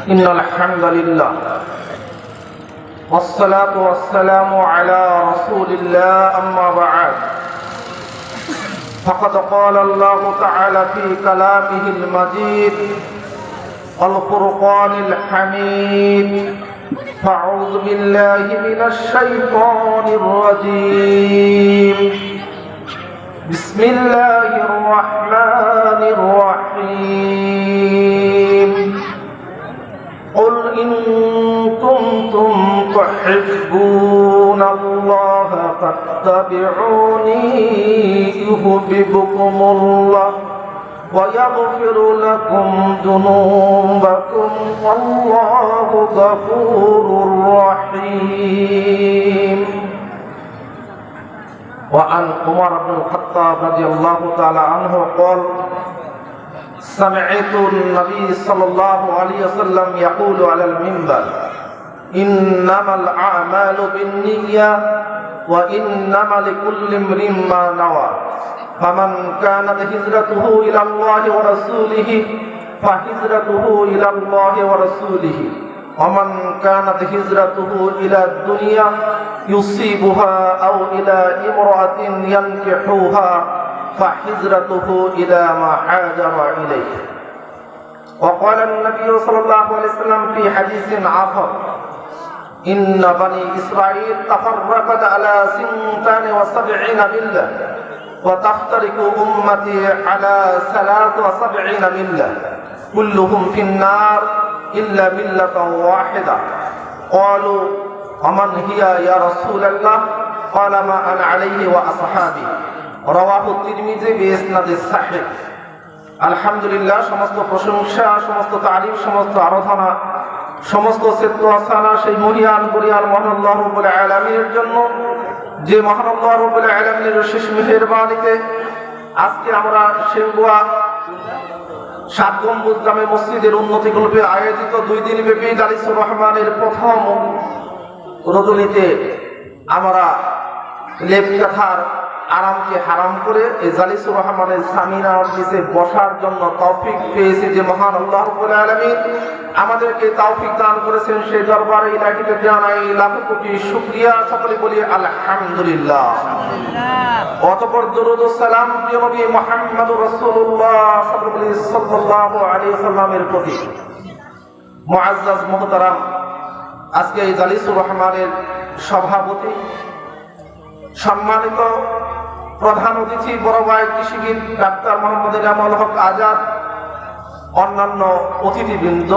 إن الحمد لله والصلاة والسلام على رسول الله أما بعد فقد قال الله تعالى في كلامه المجيد الفرقان الحميد فأعوذ بالله من الشيطان الرجيم بسم الله الرحمن الرحيم قل إن كنتم تحبون الله فاتبعوني يحببكم الله ويغفر لكم ذنوبكم والله غفور رحيم. وعن عمر بن الخطاب رضي الله تعالى عنه قال سمعت النبي صلى الله عليه وسلم يقول على المنبر إنما الأعمال بالنية وإنما لكل امرئ ما نوى فمن كانت هجرته إلى الله ورسوله فهجرته إلى الله ورسوله ومن كانت هجرته إلى الدنيا يصيبها أو إلى امرأة ينكحها فهجرته إلى ما هاجر إليه. وقال النبي صلى الله عليه وسلم في حديث آخر إن بني إسرائيل تفرقت على 72 ملة وتفترق أمتي على 73 ملة كلهم في النار إلا ملة واحدة قالوا ومن هي يا رسول الله قال ما أنا عليه وأصحابي রাওয়াহু তিরমিজি বিইসনাদে সাহিহ। আলহামদুলিল্লাহ, সমস্ত প্রশংসা, সমস্ত তারিফ, সমস্ত আরাধনা, সমস্ত স্তোত্র আসানা সেই মহিয়ান বরিয়ান মহান আল্লাহ রাব্বুল আলামিনের জন্য, যে মহান আল্লাহ রাব্বুল আলামিনের শেষ মেহেরবানিতে আজকে আমরা সেগুয়া 7 গম্বুজ জামে মসজিদের উন্নতি কল্পে আয়োজিত 2 দিন ব্যাপী জালিসুর রহমানের প্রথম রজনীতে আমরা লেপকাথার আরামকে হারাম করে এই জালিসুর রহমানের সামিনার নিচে বসার জন্য তৌফিক পেয়েছি। যে মহান আল্লাহ রাব্বুল আলামিন আমাদেরকে তৌফিক দান করেছেন, সেই দরবারে ইলাহিতে জানাই লাখ কোটি শুকরিয়া। সকলে বলি আলহামদুলিল্লাহ। অতঃপর দরুদ ও সালাম প্রিয় নবী মুহাম্মদুর রাসূলুল্লাহ সাল্লাল্লাহু আলাইহি ওয়াসাল্লামের প্রতি। মুআজ্জাজ মুহতারাম, আজকে এই জালিসুর রহমানের সভাপতি, সম্মানিত প্রধান অতিথি বড় ভাই কৃষিবিদ ডাক্তার মোহাম্মদ এনামুল হক আজাদ, অন্যান্য অতিথিবৃন্দ,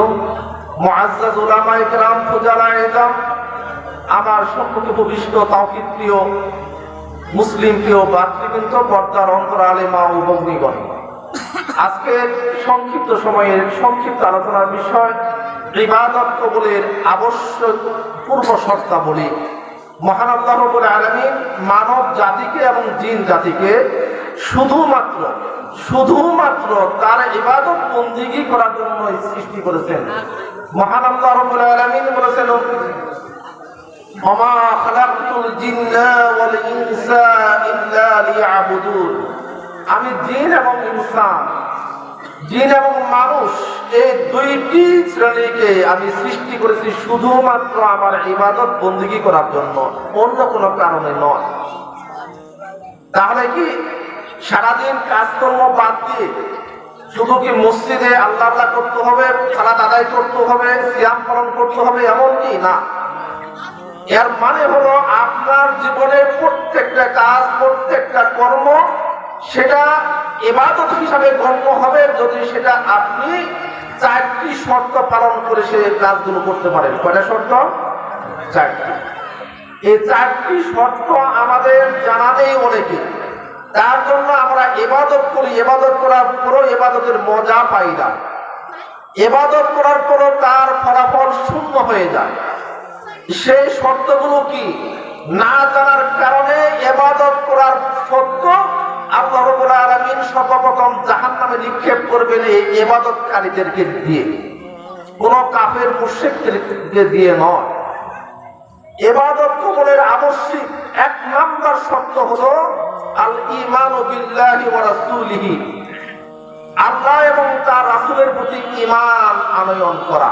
মুআজ্জাজ উলামায়ে কেরাম, ফুজালায়ে ইজম, আমার সম্মুখে উপবিষ্ট তাওহীদ প্রিয় মুসলিম প্রিয় ভাতৃবৃন্দ, পর্দার অন্তরালে মা ও ভগ্নীগণ, আজকের সংক্ষিপ্ত সময়ের সংক্ষিপ্ত আলোচনার বিষয় ইবাদত কবুলের আবশ্যক পূর্ব শর্তাবলী। মহান আল্লাহ রাব্বুল আলামিন মানব জাতিকে এবং জিন জাতিকে শুধুমাত্র তার ইবাদত বন্দেগী করার জন্য সৃষ্টি করেছেন। মহান আল্লাহ রাব্বুল আলামিন বলেছেন ওমা খালাকতুল জিন্না ওয়াল ইনসা ইল্লা লিয়াবুদুন, আমি জিন এবং মানুষ এই দুইটি শ্রেণীকে আমি সৃষ্টি করেছি শুধুমাত্র আমার ইবাদত বন্দেগী করার জন্য, অন্য কোনো কারণে নয়। তাহলে কি সারাদিন কাজকর্ম বাদ দিয়ে শুধু কি মসজিদে আল্লাহ আল্লাহ করতে হবে, সালাত আদায় করতে হবে, সিয়াম পালন করতে হবে, এমন কি না? এর মানে হলো আপনার জীবনের প্রত্যেকটা কাজ, প্রত্যেকটা কর্ম সেটা ইবাদত হিসাবে গণ্য হবে যদি সেটা আপনি 4টি শর্ত পালন করে সে কাজগুলো করতে পারেন। কয়টা শর্ত? 4টি। এই 4টি শর্ত আমাদের জানা নেই অনেকে, তার জন্য আমরা ইবাদত করি, ইবাদত করার পরও ইবাদতের মজা পাই না, ইবাদত করার পরও তার ফলাফল শূন্য হয়ে যায়। সেই শর্তগুলো কি না জানার কারণে ইবাদত করার শর্ত আল্লাহ রাব্বুল আলামিন সর্বপ্রথম জাহান্নামে নিক্ষেপ করবেন এই ইবাদতকারীদেরকে দিয়ে, কোন কাফের মুশরিকদেরকে দিয়ে নয়। ইবাদত কবুলের আবশ্যক 1 নম্বর শর্ত হলো আল ঈমানু বিল্লাহি ওয়া রাসূলিহি, আল্লাহ এবং তার রাসূলের প্রতি ঈমান আনয়ন করা।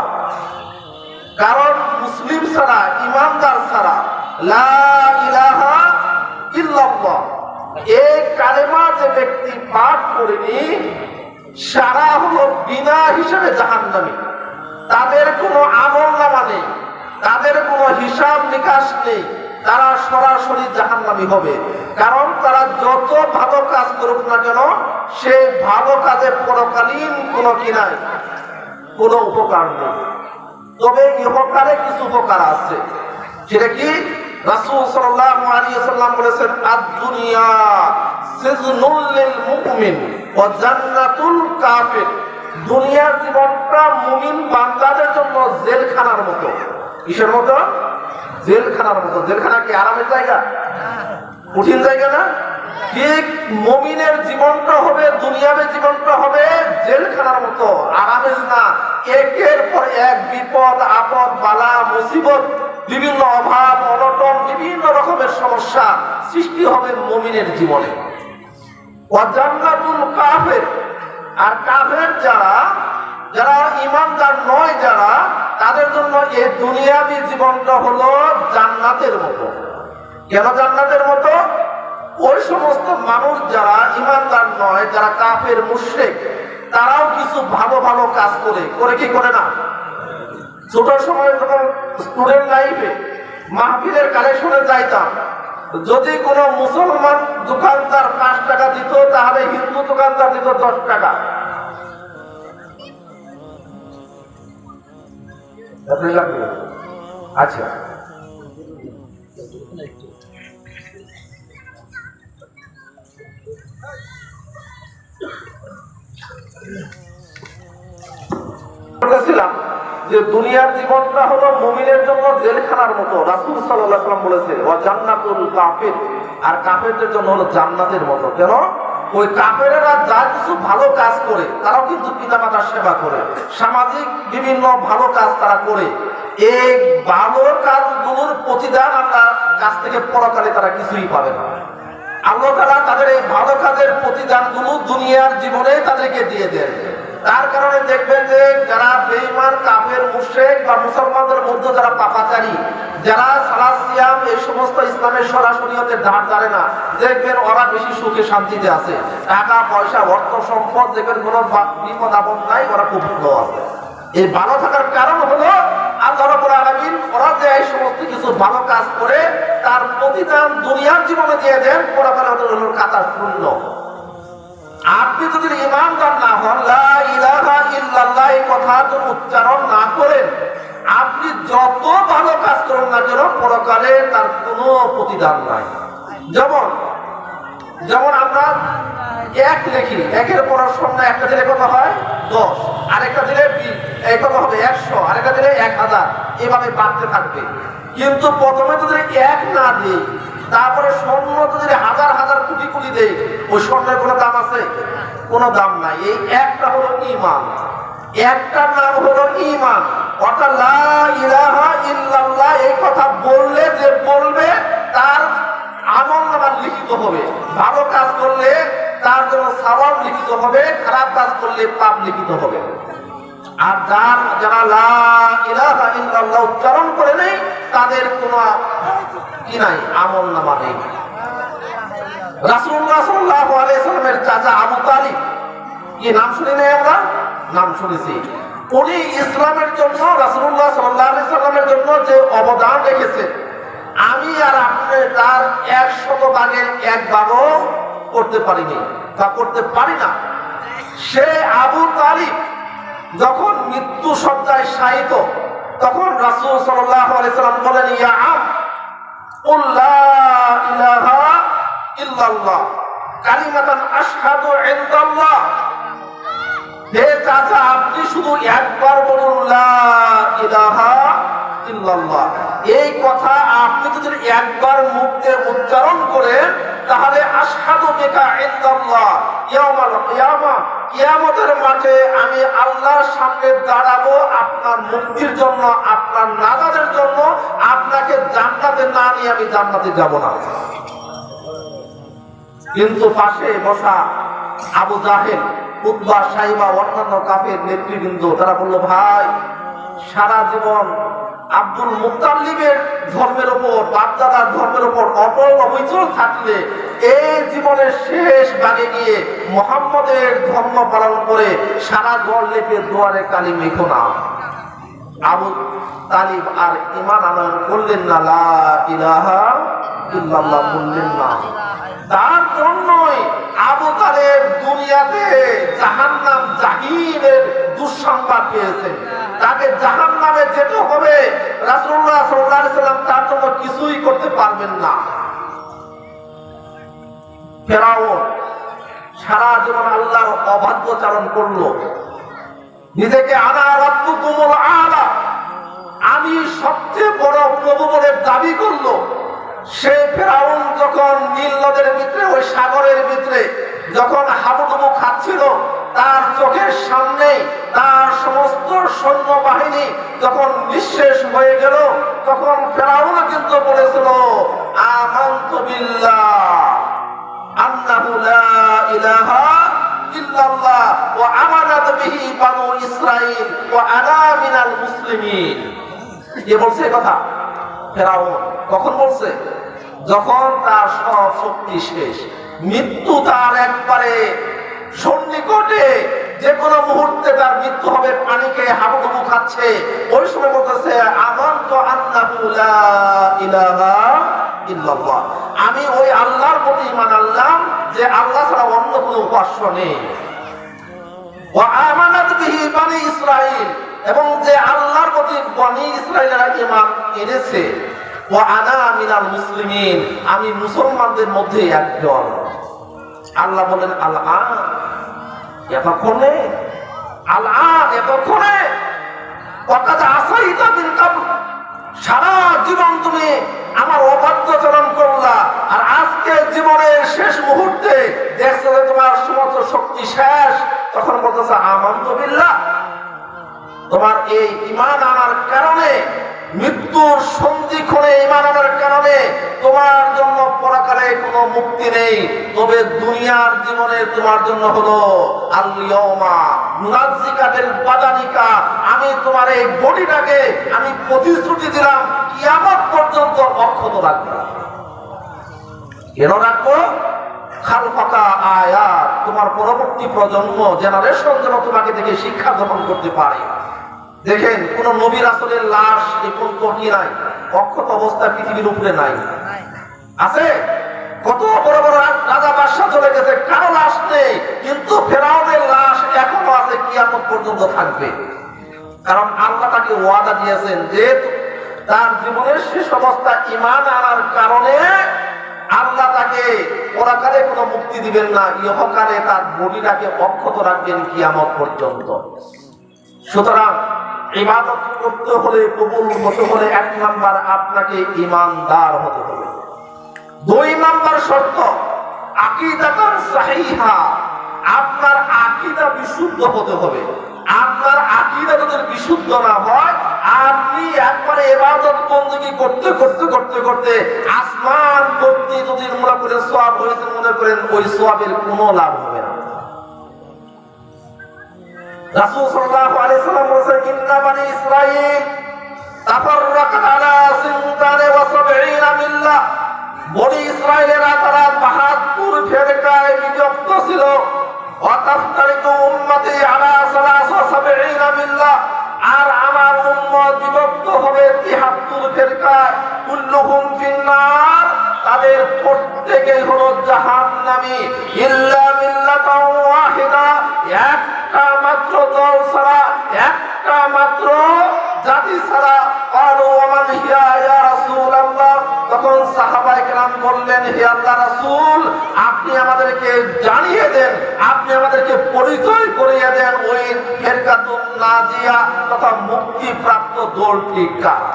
কারণ মুসলিম ছাড়া, ঈমানদার ছাড়া লা ইলাহা ইল্লাল্লাহ এই কালেমা যে ব্যক্তি পাঠ করেনি সারা হলো বিনা হিসাবে জাহান্নামী। তাদের কোনো আমলনামা নেই, তাদের কোনো হিসাব নিকাশ নেই, তারা সরাসরি জাহান্নামী হবে। কারণ তারা যত ভালো কাজ করুক না কেন সেই ভালো কাজে পরকালীন কোনো কি নাই, কোনো উপকার নেই। তবে ইহকালে কিছু উপকার আছে। সেটা কি? রাসূল সাল্লাল্লাহু আলাইহি ওয়াসাল্লাম বলেছেন, আদ-দুনিয়া সিজনুল লিল মুমিন ওয়া জান্নাতুল কাফির। দুনিয়ার জীবনটা মুমিন বান্দাদের জন্য জেলখানার মতো। কিসের মতো? জেলখানার মতো। জেলখানা কি আরামের জায়গা? কঠিন জায়গা না? ঠিক মুমিনের জীবনটা হবে, দুনিয়াবে জীবনটা হবে জেলখানার মতো, আরামের না। একের পর এক বিপদ আপদ বালা মুসিবত, বিভিন্ন অভাব অনটন, বিভিন্ন রকমের সমস্যা সৃষ্টি হবে মুমিনের জীবনে। ওয়া জান্নাতুল কাফির, আর কাফের যারা ঈমানদার নয় যারা, তাদের জন্য এই দুনিয়াবী জীবনটা হলো জান্নাতের মতো। কেন জান্নাতের মতো? ওই সমস্ত মানুষ যারা ঈমানদার নয়, যারা কাফের মুশরিক, তারাও কিছু ভালো ভালো কাজ করে কি করে না? ছোট সময় যখন স্টুডেন্ট লাইফে মাহফিলের কালেকশনে যাইতাম, যদি কোনো মুসলমান দোকানদার 5 টাকা দিত, তাহলে হিন্দু দোকানদার দিত 10 টাকা। আচ্ছা, বলেছিলাম যে দুনিয়ার জীবনটা হলো মুমিনের জন্য জেলখানার মতো। রাসূল সাল্লাল্লাহু আলাইহি ওয়াসাল্লাম বলেছে, ওয়া জান্নাতুল কাফির, আর কাফেরদের জন্য হলো জান্নাতের মতো। কেন? ওই কাফেরেরা যা কিছু ভালো কাজ করে, তারাও কিন্তু পিতামাতার সেবা করে, সামাজিক বিভিন্ন ভালো কাজ তারা করে। এই ভালো কাজগুলোর প্রতিদান আল্লাহর কাছ থেকে পরকালে তারা কিছুই পাবে না। আল্লাহ তাআলা তাদের এই ভালো কাজের প্রতিদানগুলো দুনিয়ার জীবনে তাদেরকে দিয়ে দেন। তার কারণে দেখবেন যে যারা বেঈমান কাফের মুশরিক বা মুসলমানদের মধ্যে যারা পাপাচারী, যারা সালাত সিয়াম এই সমস্ত ইসলামের সরাসরিয়তে ধার ধারে না, দেখবেন ওরা বেশি সুখে শান্তিতে আছে। টাকা পয়সা অর্থ সম্পদ দেখবেন কোনো বিপদ আপদ নাই, ওরা খুব ভালো আছে। এই ভালো থাকার কারণ হলো আল্লাহ রাব্বুল আলামিন ওরা যে এই সমস্ত কিছু ভালো কাজ করে তার প্রতিদান দুনিয়ার জীবনে দিয়ে দেন, পরকালে ওদের খাতা শূন্য। আপনি যদি ঈমানদার না হন, লা ইলাহা ইল্লাল্লাহ এই কথা যদি উচ্চারণ না করেন, আপনি যত ভালো কাজ করুন না কেন পরকালে তার কোনো প্রতিদান নাই। যেমন আমরা এক লিখি, একের পর সঙ্গে একটা দিলে কত হয়? 10, আরেকটা দিলে 20, এই কত হবে? 100, আরেকটা দিলে 1000, এভাবে বাড়তে থাকবে। কিন্তু প্রথমে যদি এক না দিই, তারপরে স্বর্ণ যদি হাজার হাজার কোটি কোটি দেই, ওই স্বর্ণের কোনো দাম আছে? কোনো দাম নাই। এই একটা হলো ঈমান, একটার নাম হলো ঈমান। অর্থাৎ লা ইলাহা ইল্লাল্লাহ এই কথা বললে যে বলবে তার আমলনামা লিখিত হবে। ভালো কাজ করলে তার জন্য সওয়াব লিখিত হবে, খারাপ কাজ করলে পাপ লিখিত হবে। আর যারা লা ইলাহা ইল্লাল্লাহ উচ্চারণ করে নেই, তাদের কোনো কি নাই, আমলনামা নেই। রাসূলুল্লাহ সাল্লাল্লাহু আলাইহি ওয়াসাল্লামের চাচা আবু তালিব, কি নাম শুনি নাই আমরা? নাম শুনেছি। উনি ইসলামের জন্য, রাসূলুল্লাহ সাল্লাল্লাহু আলাইহি ওয়াসাল্লামের জন্য যে অবদান রেখেছে, আমি আর আপনি তার 100 ভাগের 1 ভাগও করতে পারিনি বা করতে পারি না। সে আবু তালিব যখন মৃত্যু সজ্জায় শায়িত, তখন রাসূল সাল্লাল্লাহু আলাইহি ওয়াসাল্লাম বলেন, ইয়া আম কুল লা ইলাহা ইল্লাল্লাহ কালিমাতান আশহাদু ইনদাল্লাহ। হে চাচা, আপনি শুধু একবার বলুন লা ইলাহা ইল্লাল্লাহ। এই কথা আপনি যদি একবার মুখ দিয়ে উচ্চারণ করেন, তাহলে আশহাদু বিকা ইনদাল্লাহ ইয়াউমাল কিয়ামা, কিয়ামতের মাঠে আমি আল্লাহর সামনে দাঁড়াবো আপনার মুক্তির জন্য, আপনার নাজাতের জন্য। আপনাকে জান্নাতে না নিয়ে আমি জান্নাতে যাব না। কিন্তু পাশে বসা আবু জাহেল উতবা, সাইবা, অন্যান্য কাফের নেতৃবৃন্দ তারা বলল, ভাই সারা জীবন আব্দুল মুত্তালিবের ধর্মের ওপর, বাপদাদার ধর্মের ওপর অটল অবিচল থাকলে এই জীবনের শেষ ভাগে গিয়ে মুহাম্মদের ধর্ম পালন করে সারা গড় লেপে দুয়ারে কালি মেখো না। আবু তালিব আর ঈমান আনয়ন করলেন না, লা ইলাহা ইল্লাল্লাহ বললেন না। তার জন্যই আবু তালেব দুনিয়াতে জাহান্নাম, জাহিমের দুঃসংবাদ পেয়েছেন। তাকে জাহান্নামে যেতে হবে। রাসূলুল্লাহ সাল্লাল্লাহু আলাইহি সাল্লাম তার জন্য কিছুই করতে পারবেন না। ফেরাউন সারা জীবন আল্লাহর অবাধ্যচারণ করলো, নিজেকে আনা রাব্বুকুমুল আলা, আমি সবচেয়ে বড় প্রভু বলে দাবি করলো। সে ফেরাউন যখন নীল নদের ভিতরে, ওই সাগরের ভিতরে যখন হাবুডুবু খাচ্ছিল, তার চোখের সামনে তার সমস্ত সৈন্যবাহিনী যখন নিঃশেষ হয়ে গেল, তখন ফেরাউন কিন্তু বলেছিল, আমানতু বিল্লাহ আন্নাহু লা ইলাহা ইল্লাল্লাহ ওয়া আমানাত বিহি বানু ইসরাঈল ওয়া আনা মিনাল মুসলিমিন। কে বলছে এই কথা? ফেরাউন। কখন বলছে? যখন তার সব শক্তি শেষ, মৃত্যু তার একবারে সন্নিকটে, যে কোনো মুহূর্তে তার মৃত্যু হবে, পানি খেয়ে হাবুডুবু খাচ্ছে, ওই সময় বলতেছে, আমানতু আন্নাহু লা ইলাহা ইল্লাল্লাহ, আমি ওই আল্লাহর প্রতি ঈমান আনলাম যে আল্লাহ ছাড়া অন্য কোনো উপাস্য নেই। ওয়া আমানাত বিহি বানি ইসরাঈল, এবং যে আল্লাহর প্রতি বনি ইসরাঈলেরা ঈমান এনেছে, ওয়া আনা মিনাল মুসলিমিন, আমি মুসলমানদের মধ্যে একজন। আল্লাহ বলেন, আল-আন, এতক্ষণে, আল-আন, এতক্ষণে, ওয়াকাদ আসাইতা মিন ক্বাবল, সারা জীবন তুমি আমার অবাধ্যচরণ করলা, আর আজকে জীবনের শেষ মুহূর্তে দেখছো যে তোমার সমস্ত শক্তি শেষ, তখন বলতেছে আমানতু বিল্লাহ। তোমার এই ঈমান আনার কারণে, মৃত্যুর সন্ধিক্ষণে ঈমান আনার কারণে তোমার জন্য পরকালে কোনো মুক্তি নেই, তবে দুনিয়ার জীবনে তোমার জন্য হলো আল-ইয়াউমা নুনাজ্জিকা বিল বাদানিকা, আমি তোমার এই বডিটাকে আমি প্রতিশ্রুতি দিলাম কিয়ামত পর্যন্ত অক্ষত রাখবো। কেন রাখবো? খালফাকা আয়াত, তোমার পরবর্তী প্রজন্ম, জেনারেশন যেন তোমাকে দেখে শিক্ষা গ্রহণ করতে পারে। দেখেন, কোন নবী রাসূলের লাশ এখন কি নাই, অক্ষত অবস্থা পৃথিবীর উপরে নাই। আছে? কত বড় বড় রাজা বাদশা চলে গেছে, কারো লাশ নেই, কিন্তু ফেরাউনের লাশ এখনো আছে, কিয়ামত পর্যন্ত থাকবে। কারণ আল্লাহ তাকে ওয়াদা দিয়েছেন যে তার জীবনের শেষ অবস্থা ঈমান আনার কারণে আল্লাহ তাকে পরকালে কোনো মুক্তি দিবেন না, ইহকালে তার বডিটাকে অক্ষত রাখবেন কিয়ামত পর্যন্ত। সুতরাং ইবাদত করতে হলে, কবুল হতে হলে, 1 নাম্বার আপনাকে ঈমানদার হতে হবে। 2 নাম্বার শর্ত, আকীদাতান সাহিহা, আপনার আকীদা বিশুদ্ধ হতে হবে। আপনার আকীদা যদি বিশুদ্ধ না হয়, আপনি একবারে ইবাদত বندگی করতে করতে করতে করতে আসমান করতে যদি মনে করে সওয়াব হয়েছে, মনে করেন ওই সওয়াবের কোনো লাভ হবে না। রাসূল সাল্লাল্লাহু আলাইহি সাল্লাম বলেছেন, ইন্না বানি ইসরাঈল তাফাররাকাত আলা 72 মিল্লাহ, বনি ইসরাঈলেরা তারা 72 ফিরকায় বিভক্ত ছিল। ওয়া তাফতারিকু উম্মতি আলা 73 মিল্লাহ, আর আমার উম্মত বিভক্ত হবে 73 ফিরকায়। কুল্লুহুম ফিন্নার, তাদের প্রত্যেকেই হলো জাহান্নামী, ইল্লা মিল্লাতান ওয়াহিদা, একটা মাত্র দল ছাড়া, একটা মাত্র জাতি ছাড়া। ক্বালু ওয়া মান হিয়া ইয়া রাসূলুল্লাহ, তখন সাহাবায়ে কেরাম বললেন, হে আল্লাহর রাসূল, আপনি আমাদেরকে জানিয়ে দেন, আপনি আমাদেরকে পরিচয় করিয়ে দেন ওই ফিরকাতুন নাজিয়া তথা মুক্তিপ্রাপ্ত দলটি কারা।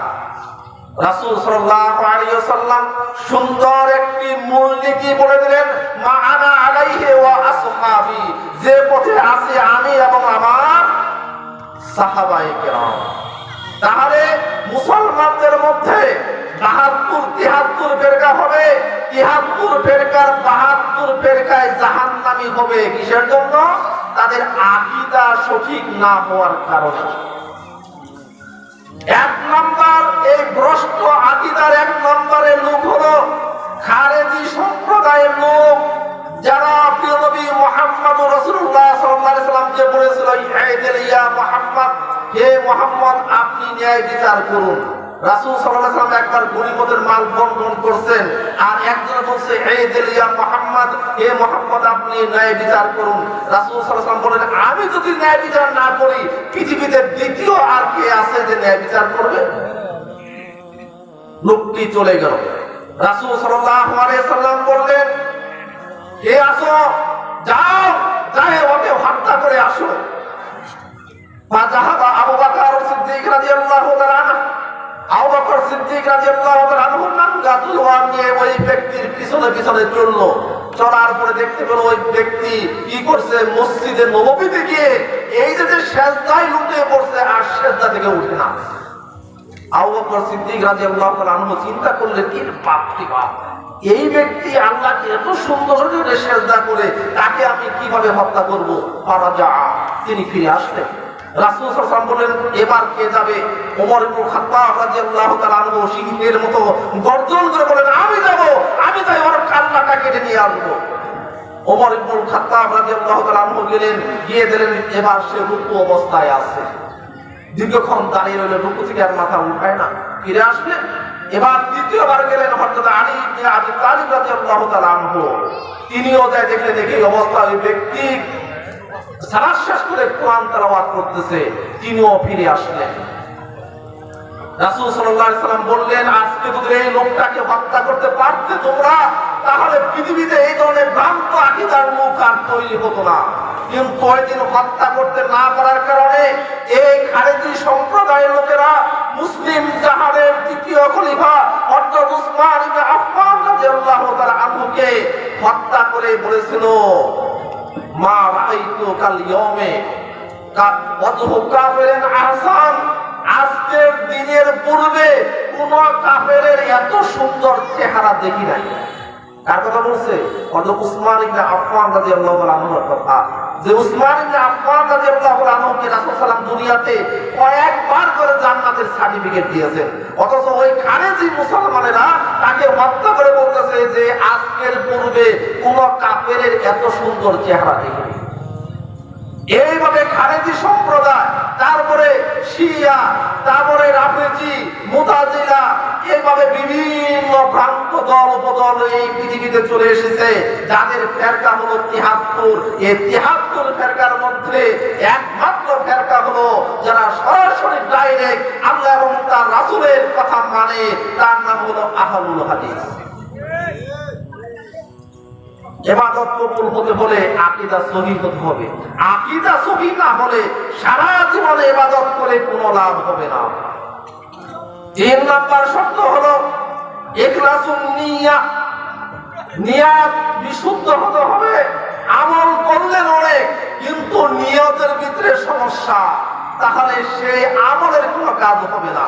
রাসূল সাল্লাল্লাহু আলাইহি ওয়াসাল্লাম সুন্দর একটি মূলনীতি বলে দিলেন, মা আনা আলাইহি ওয়া আসহাবি, যে পথে আছি আমি এবং আমার সাহাবায়ে কেরাম। তাহলে মুসলমানদের মধ্যে 72-73 ফিরকা হবে, 73 ফিরকার 72 ফিরকায় জাহান্নামী হবে। কিসের জন্য? তাদের আকীদা সঠিক না হওয়ার কারণে। এক নম্বর, এই ভ্রষ্ট আকীদার এক নম্বরের লোক হলো খারেজি সম্প্রদায়ের লোক, যারা প্রিয় নবী মুহাম্মদ রাসূলুল্লাহ সাল্লাল্লাহু আলাইহি সাল্লামকে বলেছিল, ইয়া মুহাম্মদ, হে মুহাম্মদ আপনি ন্যায় বিচার করুন। রাসূল সাল্লাল্লাহু আলাইহি সাল্লাম একবার গনিমতের মাল বন্টন করছেন, আর একজন বলছে, ইয়া মুহাম্মদ, হে মুহাম্মদ আপনি ন্যায় বিচার করুন। রাসূল সাল্লাল্লাহু আলাইহি সাল্লাম বলেন, আমি যদি ন্যায় বিচার না করি পৃথিবীতে দ্বিতীয় আর কে আছে যে ন্যায় বিচার করবে? লোকটি চলে গেল। রাসূল সাল্লাল্লাহু আলাইহি সাল্লাম বললেন, কে আসো, যাও, যাও ওকে হত্যা করে আসো। ফাজাহাবা আবু বকর সিদ্দিক রাদিয়াল্লাহু তাআলা আনহু, আবু বকর সিদ্দিক রাদিয়াল্লাহু তাআলা আনহু নাঙ্গা তলোয়ার নিয়ে ওই ব্যক্তির পিছনে পিছনে চলল। চলার পরে দেখতে পেল ওই ব্যক্তি কি করছে, মসজিদে নববীতে গিয়ে এই যে সেজদায় লুটিয়ে পড়ছে, আর সেজদা থেকে উঠে না। আবু বকর সিদ্দিক রাদিয়াল্লাহু তাআলা আনহু চিন্তা করলেন, কি বাপরে বাপ, এই ব্যক্তি আল্লাহকে এত সুন্দর করে সেজদা করে, তাকে আমি কিভাবে হত্যা করব? ফারাজা, তিনি ফিরে আসলেন। রাসূল সাল্লাল্লাহু আলাইহি ওয়াসাল্লাম বলেন, এবার কে যাবে? ওমর ইবনে খাত্তাব রাদিয়াল্লাহু তাআলা আনহু সিংহের মতো গর্জন করে বলেন, আমি যাব, আমি যাই ওর কান্নাটা কেটে নিয়ে আসবো। ওমর ইবনে খাত্তাব রাদিয়াল্লাহু তাআলা আনহু গেলেন, গিয়ে দিলেন, এবার সে রুকু অবস্থায় আছে, দীর্ঘক্ষণ দাঁড়িয়ে রইল, রুকু থেকে আর মাথা উঠায় না। ফিরে আসলেন, এবার দ্বিতীয়বার গেলেন হযরত আলী ইবনে আবি তালিব রাদিয়াল্লাহু তাআলা আনহু, তিনিও যায়, দেখলে দেখি অবস্থা ওই ব্যক্তি সালাত শেষ করে কোরআন তেলাওয়াত করতেছে, তিনিও ফিরে আসলেন। রাসূল সাল্লাল্লাহু আলাইহি সাল্লাম বললেন, আজকে যদি এই লোকটাকে হত্যা করতে পারতে তোমরা, তাহলে পৃথিবীতে এই ধরনের ভ্রান্ত আকীদার লোক আর তৈরি হতো না। কিন্তু ওই দিন হত্যা করতে না পারার কারণে এই খারেজি সম্প্রদায়ের লোকেরা মুসলিম জাহানের দ্বিতীয় খলিফা হযরত উসমান ইবনে আফফান রাদিয়াল্লাহু তাআলা আনহুকে হত্যা করে বলেছিল, মা রাআইতু কাল ইয়াউমে ওয়াজহু কাফিরিন আহসান, আজকের দিনের পূর্বে কোন কাফেরের এত সুন্দর চেহারা দেখি নাই। কার কথা বলছে? হযরত উসমান ইবনে আফফান রাদিয়াল্লাহু তাআলা আনহুর কথা। যে উসমান ইবনে আফফান রাদিয়াল্লাহু তাআলা আনহুকে রাসূল সাল্লাল্লাহু আলাইহি ওয়াসাল্লাম দুনিয়াতে কয়েকবার করে জান্নাতের সার্টিফিকেট দিয়েছেন, অথচ ওই খারেজি মুসলমানেরা তাকে হত্যা করে বলতেছে যে আজকের পূর্বে কোন কাফেরের এত সুন্দর চেহারা দেখিনি। এইভাবে খারেজি সম্প্রদায়, তারপরে শিয়া, তারপরে রাফেজি, মুতাজিলা, এইভাবে বিভিন্ন ভ্রান্ত দল উপদল এই পৃথিবীতে চলে এসেছে, যাদের ফেরকা হলো ৭৩। এই ৭৩ ফেরকার মধ্যে একমাত্র ফেরকা হলো যারা সরাসরি ডাইরেক্ট আল্লাহ এবং তার রাসূলের কথা মানে, তার নাম হলো আহলুল হাদিস। ইবাদত কবুল হতে হলে আকীদা সহিহ হতে হবে। আকীদা সহিহ না হলে সারা জীবন ইবাদত করে কোনো লাভ হবে না। ৩ নাম্বার শর্ত হলো ইখলাসুন নিয়াহ, নিয়ত বিশুদ্ধ হতে হবে। আমল করলেন অনেক, কিন্তু নিয়তের ভিতরে সমস্যা, তাহলে সেই আমলের কোনো কাজ হবে না।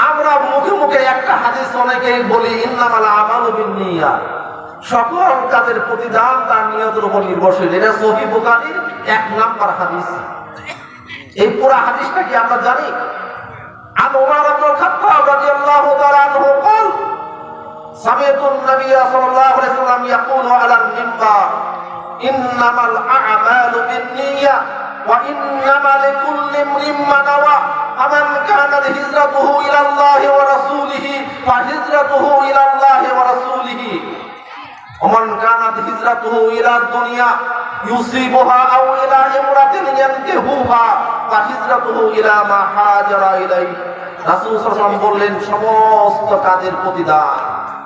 আমরা মুখে মুখে একটা হাদিস অনেকেই বলি, ইন্নামাল আমালু বিন্নিয়াত, সকল কাজের প্রতিদান তার নিয়তের উপর নির্ভরশীল। এটা সহিহ বুখারীর ১ নাম্বার হাদিস। এই পুরো হাদিসটা কি আমরা জানি? আন ওমর ইবনে খাত্তাব রাদিয়াল্লাহু তাআলা আনহু قال سمعت النبي صلى الله عليه وسلم يقول على المنبر انما الاعمال بالنيات وانما لكل امرئ ما نوى فمن كانت هجرته الى الله ورسوله فهجرته الى الله ورسوله ومن كانت هجرته الى الدنيا يصيبها او الى امرأة ينكحها فهجرته الى ما هاجر اليه। রাসূল সাল্লাল্লাহু আলাইহি ওয়াসাল্লাম বললেন, সমস্ত কাজের প্রতিদান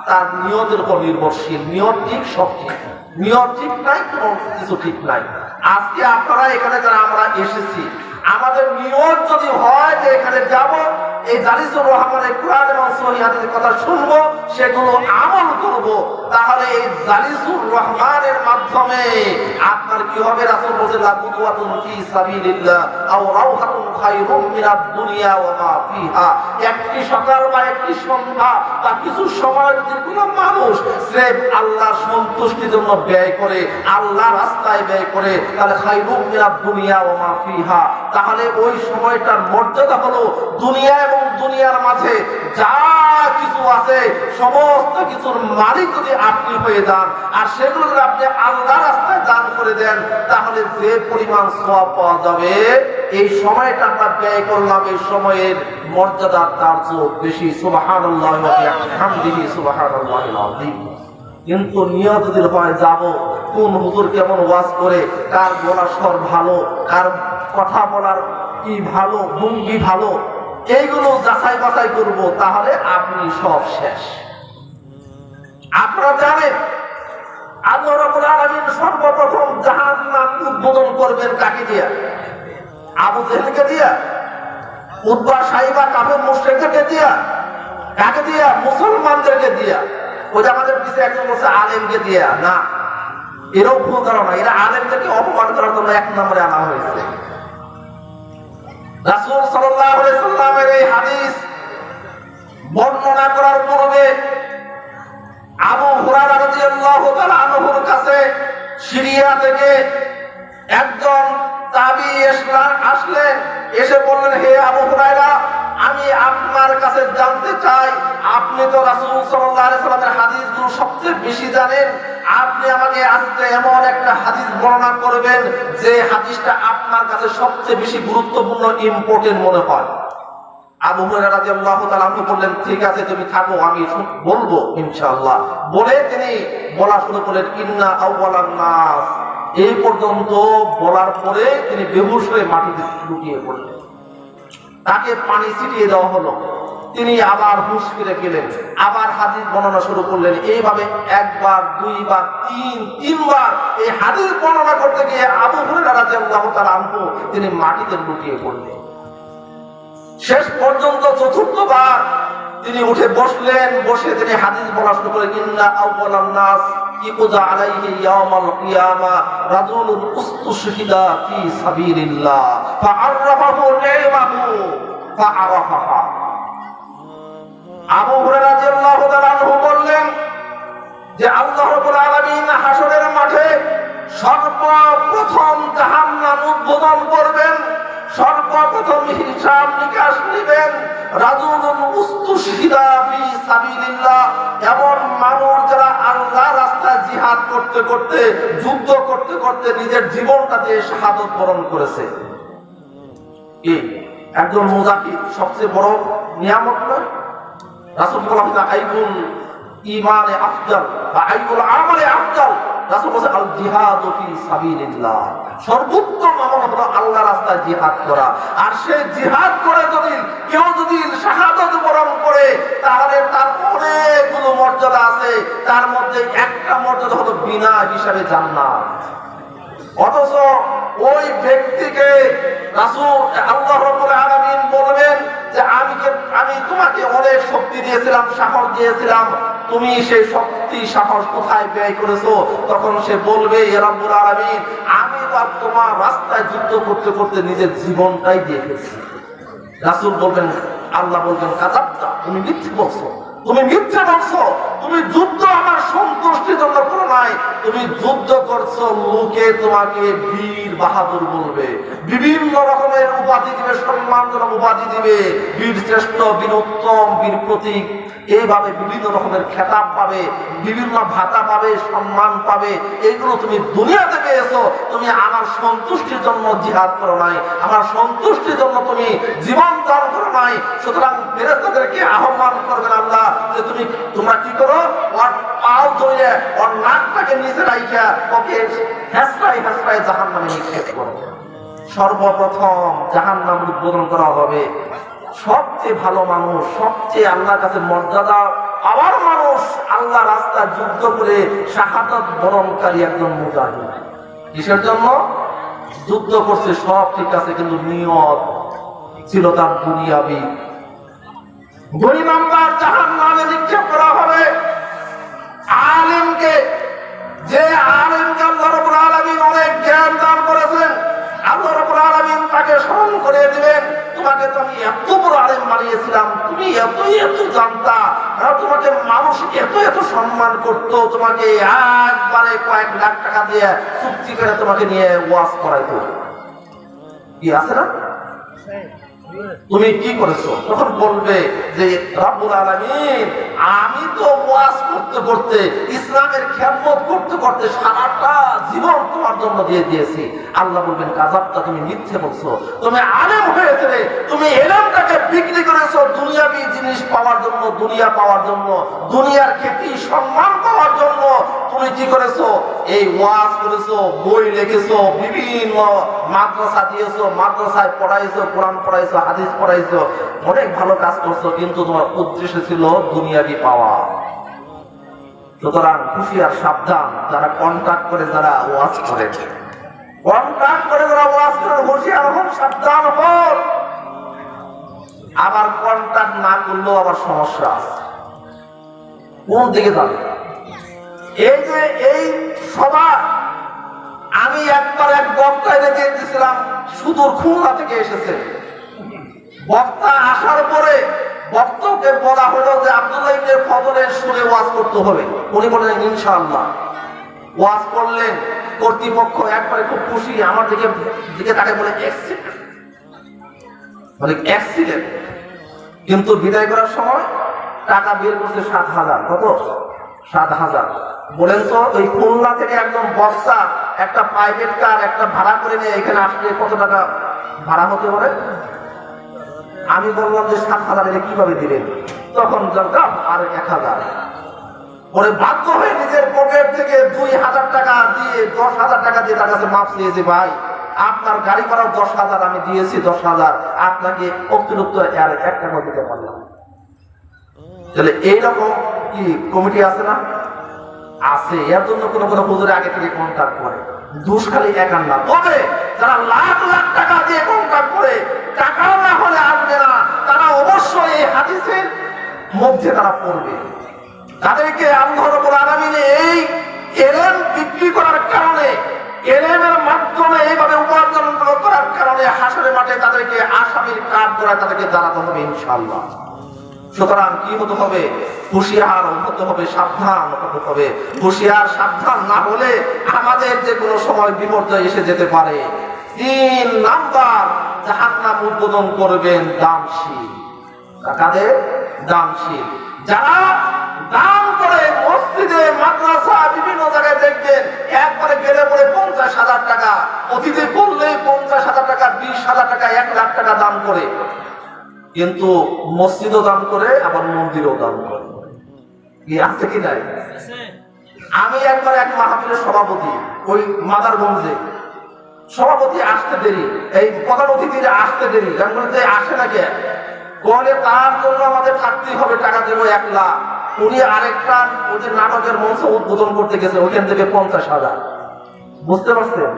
তার নিয়তের উপর নির্ভরশীল। নিয়ত ঠিক, সব ঠিক। নিয়ত ঠিক নাই, কোনো কিছু ঠিক নাই। আজকে আপনারা এখানে যারা আমরা এসেছি, আমাদের নিয়ত যদি হয় যে এখানে যাব, এই জালিসুর রহমানের কোরআন এবং সহিহ হাদিসের কথা শুনবো, সেগুলো আমল করব, তাহলে এই জালিসুর রহমানের মাধ্যমে আপনার কি হবে? রাসূল বলেছেন লা কুতুওয়াতুন ফি সাবিলিল্লাহ আও রাওহাতুন খায়রুম মিনাদ দুনিয়া ওয়া মা ফিহা। একটি সকাল বা একটি সন্ধ্যা বা কিছু সময় যদি কোনো মানুষ স্রেফ আল্লাহর সন্তুষ্টির জন্য ব্যয় করে, আল্লাহর রাস্তায় ব্যয় করে, তাহলে খায়রুম মিনাদ দুনিয়া ওয়া মা ফিহা, তাহলে ওই সময়টার মর্যাদা হলো দুনিয়া এবং দুনিয়ার মাঝে যা কিছু আছে সমস্ত কিছুর মালিক যদি আপনি হয়ে যান, আর সেগুলো যদি আপনি আল্লাহর রাস্তায় দান করে দেন, তাহলে যে পরিমাণ সওয়াব পাওয়া যাবে, এই সময়টা আমরা ব্যয় করলাম, এই সময়ের মর্যাদা তার চেয়ে বেশি। সুবহানাল্লাহি ওয়া বিহামদিহি সুবহানাল্লাহিল আযীম। কিন্তু নিয়ত যদি হয় যাব, কোন হুজুর কেমন ওয়াজ করে, কার গলার স্বর ভালো, কার কথা বলার কি ভালো, ভঙ্গি ভালো, এইগুলো যাচাই বাছাই করব, তাহলে আপনি সব শেষ। আপনারা জানেন আল্লাহ রাব্বুল আলামিন সর্বপ্রথম জাহান্নাম উদ্বোধন করবেন কাকে দিয়া? আবু জেহেলকে দিয়া? উতবা সাইবা কাফের মুশরিকদেরকে দিয়া? কাকে দিয়া? মুসলমানদেরকে দিয়া। ওই যে আমাদের পিছনে একজন বলছে আলেমকে দিয়া। না, এরাও ভুল ধারণা, এরা আলেমদেরকে অপমান করার জন্য এক নম্বরে আনা হয়েছে। রাসূল সাল্লাল্লাহু আলাইহি সাল্লামের এই হাদিস বর্ণনা করার পূর্বে আবু হুরায়রা রাদিয়াল্লাহু তাআলা আনহুর কাছে সিরিয়া থেকে একজন তাবী আসলেন, এসে বললেন, হে আবু হুরায়রা, আমি আপনার কাছে জানতে চাই, আপনি তো রাসূল সাল্লাল্লাহু আলাইহি সাল্লামের হাদিসগুলো সবচেয়ে বেশি জানেন, আপনি আমাকে আজকে এমন একটা হাদিস বর্ণনা করবেন যে হাদিসটা আপনার কাছে সবচেয়ে বেশি গুরুত্বপূর্ণ, ইম্পর্টেন্ট মনে হয়। আবু হুরায়রা রাদিয়াল্লাহু তাআলা আনহু বললেন, ঠিক আছে, তুমি থাকো, আমি বলবো ইনশাআল্লাহ। বলে তিনি বলা শুরু করলেন, ইন্না আউওয়ালান নাস। এই পর্যন্ত বলার পরে তিনি বেহুশ হয়ে মাটিতে লুটিয়ে পড়লেন। তাকে পানি ছিটিয়ে দেওয়া হলো, তিনি আবার হুঁশ ফিরে গেলেন, আবার হাদিস বর্ণনা শুরু করলেন। এইভাবে একবার, দুইবার, তিনবার এই হাদিস বর্ণনা করতে গিয়ে আবু হুরায়রা রাদিয়াল্লাহু তাআলা আনহু তিনি মাটিতে লুটিয়ে পড়লেন। শেষ পর্যন্ত চতুর্থবার তিনি উঠে বসলেন, বসে তিনি হাদিস বলা শুরু করলেন, ইন্না আউওয়ালান নাস ইকুযা আলাইহি ইয়াওমাল কিয়ামা রাজুলুন উস্তুশহিদা ফি সাবিলিল্লাহ ফাআররাফাহু নি'মাহু ফাআরাফাহা। আবু হুরায়রা রাদিয়াল্লাহু তাআলা আনহু বললেন যে আল্লাহ রাব্বুল আলামিন হাসরের মাঠে সর্বপ্রথম জাহান্নাম উদ্বোধন করবেন, সর্বপ্রথম হিসাব নিকাশ নেবেন রাজুলুন উস্তুশহিদা ফি সাবিলিল্লাহ, এমন মানুষ যারা আল্লাহর রাস্তায় জিহাদ করতে করতে, যুদ্ধ করতে করতে নিজের জীবনটা দিয়ে শাহাদত বরণ করেছে। এই একজন মুজাহিদ সবচেয়ে বড় নিয়ামত নয়? রাসূল বলেছেন আইবুল ঈমানে আফজাল বা আইবুল আমালে আফজাল। রাসূল বলেছেন আল জিহাদু ফি সাবিলিল্লাহ, সর্বোত্তম আমল হলো আল্লাহর রাস্তায় জিহাদ করা। আর সেই জিহাদ করে কেউ যদি শাহাদাত বরণ করে, তাহলে তার অনেকগুলো মর্যাদা আছে, তার মধ্যে একটা মর্যাদা হলো বিনা হিসাবে জান্নাত। অথচ ওই ব্যক্তিকে রাসূল আল্লাহ রাব্বুল আলামিন বলবেন যে আমি তোমাকে অনেক শক্তি দিয়েছিলাম, সাহস দিয়েছিলাম, তুমি সেই শক্তি সাহস কোথায় ব্যয় করেছো? তখন সে বলবে, ইয়া রাব্বুল আলামিন, আমি তো তোমার রাস্তায় যুদ্ধ করতে করতে নিজের জীবনটাই দিয়ে ফেলেছি। রাসূল বলবেন, আল্লাহ বলবেন, কাযাবতা, তুমি মিথ্যে বলছো, তুমি মিথ্যে বলছো, তুমি যুদ্ধ আমার সন্তুষ্টির জন্য করো নাই, তুমি যুদ্ধ করছো, লোকে তোমাকে বীর বাহাদুর বলবে, বিভিন্ন রকমের উপাধি দিবে, সম্মানজনক উপাধি দিবে, বীর শ্রেষ্ঠ, বীর উত্তম, বীর প্রতীক, এইভাবে বিভিন্ন রকমের খেতাব পাবে, বিভিন্ন ভাতা পাবে, সম্মান পাবে। এইগুলো তুমি দুনিয়াতে পেয়েছো, তুমি আমার সন্তুষ্টির জন্য জিহাদ করো নাই, আমার সন্তুষ্টির জন্য তুমি জীবন দান করো নাই। সুতরাং ফেরেশতাদেরকে আহ্বান করবেন আল্লাহ যে তোমরা কি করো, ওর পাও ধরে ওর নাকটাকে নিচে রাইখা ওকে হেসরাই হেসরাই জাহান্নামে নিক্ষেপ করো। সর্বপ্রথম জাহান্নাম উদ্বোধন করা হবে। সবচেয়ে ভালো মানুষ, সবচেয়ে আল্লাহর কাছে মর্যাদা পাওয়ার মানুষ, আল্লাহ রাস্তায় যুদ্ধ করে শাহাদাত বরণকারী একজন মুজাহিদ। কিসের জন্য যুদ্ধ করছে? সব ঠিক আছে, কিন্তু নিয়ত ছিল তার দুনিয়াবি। 2 নাম্বার জাহান্নামে নিক্ষেপ করা হবে আলেমকে, যে আলেমকে আল্লাহ রাব্বুল আলামিন অনেক জ্ঞান দান করেছেন। আল্লাহ রাব্বুল আলামিন তাকে স্মরণ করে দিবেন, তোমাকে তো আমি এত বড় আলেম বানিয়েছিলাম, তুমি এত এত জানতা, তোমাকে মানুষ এত এত সম্মান করত, তোমাকে একবারে কয়েক লাখ টাকা দিয়ে চুক্তি করে তোমাকে নিয়ে ওয়াজ করাইতো। কি আছে না? তুমি কি করেছো? তখন বলবে যে রব্বুল আলামিন, আমি তো ওয়াজ করতে করতে, ইসলামের খেদমত করতে করতে সারাটা জীবন তোমার জন্য দিয়ে দিয়েছি। আল্লাহ বলবেন, কাযাবতা, তুমি মিথ্যে বলছো, তুমি আলেম হয়েছিলে, তুমি ইলমটাকে বিক্রি করেছো দুনিয়াবি জিনিস পাওয়ার জন্য, দুনিয়া পাওয়ার জন্য, দুনিয়ার খ্যাতি সম্মান পাওয়ার জন্য। তুমি কি করেছো? এই ওয়াজ করেছো, বই লিখেছো, বিভিন্ন মাদ্রাসা দিয়েছো, মাদ্রাসায় পড়াইছো, কোরআন পড়াইছো, হাদিস পড়াইছো, অনেক ভালো কাজ করছো, কিন্তু তোমার উদ্দেশ্য ছিল দুনিয়াবি পাওয়া। সুতরাং হুঁশিয়ার, সাবধান যারা কন্ট্যাক্ট করে, যারা ওয়াজ করে, কন্ট্যাক্ট করে যারা ওয়াজ করে, হুঁশিয়ার হন, সাবধান হন। আবার কন্ট্যাক্ট না করলেও আবার সমস্যা আছে। কোন দিকে যাবে? এই যে এই সভা, আমি একবার এক বক্তায় দেখে দিয়েছিলাম, সুদূর খুলনা থেকে এসেছে। বক্তা আসার পরে বক্তাকে বলা হলো যে আব্দুল্লাহ ইবনে ফজলের সুরে ওয়াজ করতে হবে। উনি বললেন ইনশাআল্লাহ। ওয়াজ করলেন, কর্তৃপক্ষ একবারে খুব খুশি, আমার দিকে তাকে বলে অ্যাক্সিডেন্ট। কিন্তু বিদায় করার সময় টাকা বের করছে 7,000। কত? 7,000। বলেন তো, ওই খুলনা থেকে একদম বক্তা একটা প্রাইভেট কার একটা ভাড়া করে নিয়ে এখানে আসলে কত টাকা ভাড়া হতে পারে? আমি বললাম যে 7,000 এটা কিভাবে দিলেন? তখন আর 1,000। পরে বাধ্য হয়ে নিজের পকেট থেকে 2,000 টাকা দিয়ে 10,000 টাকা দিয়ে তার কাছে মাপ নিয়েছে, ভাই আপনার গাড়ি ভাড়া 10,000 আমি দিয়েছি, 10,000 আপনাকে অতিরিক্ত আর 1 টাকা দিতে পারলাম। তাহলে এইরকম কি কমিটি আছে না? আছে। এর জন্য কোন কোন হুজুর আগে থেকে কন্ট্যাক্ট করে। দোষ খালি একার না, তবে যারা লাখ লাখ টাকা দিয়ে কন্ট্যাক্ট করে, টাকা না হলে আসবে না, তারা অবশ্যই এই হাদিসের মধ্যে তারা পড়বে। তাদেরকে আল্লাহ রাব্বুল আলামিন এই ইলম বিক্রি করার কারণে, ইলমের মাধ্যমে এইভাবে উপার্জন করার কারণে হাসরের মাঠে তাদেরকে আসামির কাঠ ধরে তাদেরকে দাঁড়াতে হবে ইনশাআল্লাহ। সুতরাং কি হতে হবে? হুঁশিয়ার হতে হবে, সাবধান হতে হবে। হুঁশিয়ার সাবধান না হলে আমাদের যে কোনো সময় বিপর্যয় এসে যেতে পারে। 3 নাম্বার, জাহান্নাম উদ্বোধন করবেন দানশীল। কাদের? দানশীল। যারা দান করে, মসজিদে, মাদ্রাসা, বিভিন্ন জায়গায় দেখবেন একবারে গেলে পরে 50,000 টাকা, অতিথি বললে 50,000 টাকা, 20,000 টাকা, 1 লাখ টাকা দান করে, কিন্তু মসজিদও দান করে, আবার মন্দিরও দান করে। কি আছে কি নাই? আমি একবার এক মাহফিলের সভাপতি, ওই মাদারগঞ্জে, সভাপতি আসতে দেরি, এই প্রধান অতিথিরা আসতে দেরি, যে আসে না কে, বলে তার জন্য আমাদের থাকতেই হবে, টাকা দেবো 1 লাখ। উনি আরেকটা ওদের নাটকের মঞ্চ উদ্বোধন করতে গেছে, ওখান থেকে 50,000। বুঝতে পারছেন?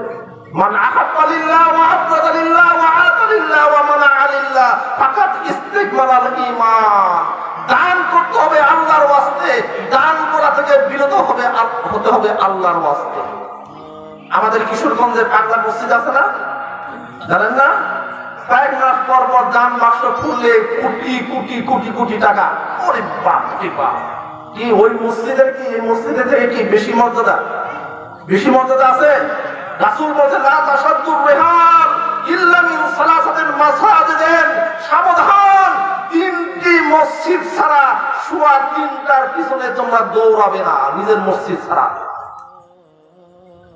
মান আহাব্বা লিল্লাহ ওয়া আবগাদা লিল্লাহ ওয়া আতা লিল্লাহ ওয়া মানাআ লিল্লাহ ফাকাত ইস্তিকমালাল ঈমান। দান করতে হবে আল্লাহর ওয়াস্তে, দান করা থেকে বিরত হতে হবে আল্লাহর ওয়াস্তে। আমাদের কিশোরগঞ্জে পাগলা মসজিদ আছে না, জানেন না? কয়েক মাস পর পর দান বাক্স খুললে কোটি কোটি কোটি কোটি টাকা। ওরে বাপ রে বাপ! কি ওই মসজিদের, কি এই মসজিদের থেকে কি বেশি মর্যাদা? বেশি মর্যাদা আছে? রাসূল বলেছেন, লা তাশাদ্দুর রিহাল ইল্লা মিন সালাসাতিল মাসাজিদিন। সাবধান, 3টি মসজিদ ছাড়া সোয়া 3টার পিছনে তোমরা দৌড়াবে না, নিজের মসজিদ ছাড়া।